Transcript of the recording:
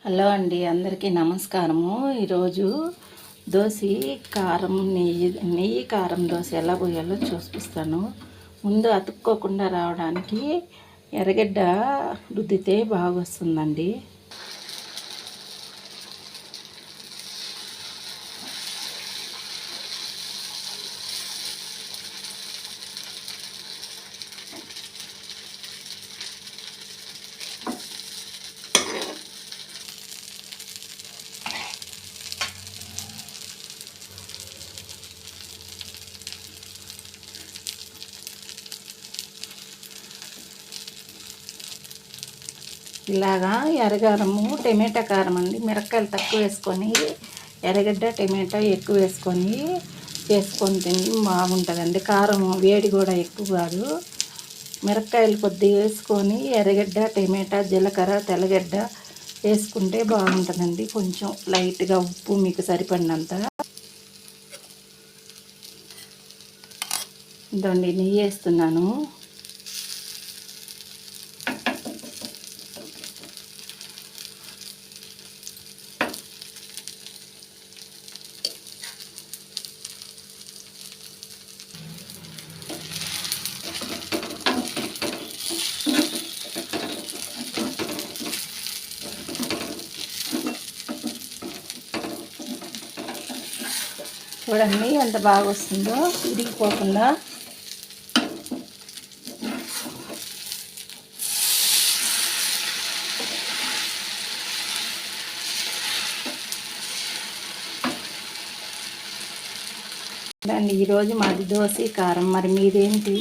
Hello అండి, అందరికీ నమస్కారము. ఈరోజు దోశ కారం నెయ్యి కారం దోశ ఎలా పోయాలో చూపిస్తాను. ముందు అతుక్కోకుండా రావడానికి ఎర్రగడ్డ రుద్దితే బాగా వస్తుందండి. ఇలాగా ఎర్రగారము టమాటా కారం అండి, మిరపకాయలు తక్కువ వేసుకొని ఎర్రగడ్డ టమాటా ఎక్కువ వేసుకొని చేసుకొని తిని బాగుంటుందండి. కారం వేడి కూడా ఎక్కువ కాదు. మిరపకాయలు కొద్దిగా వేసుకొని ఎర్రగడ్డ టమాటా జీలకర్ర తెల్లగడ్డ వేసుకుంటే బాగుంటుందండి. కొంచెం లైట్గా ఉప్పు మీకు సరిపడినంత. ఇదండి నెయ్యి వేస్తున్నాను. చూడండి ఎంత బాగా వస్తుందో, విరిగిపోకుండా. చూడండి, ఈరోజు మాది దోశ కారం. మరి మీదేంటి?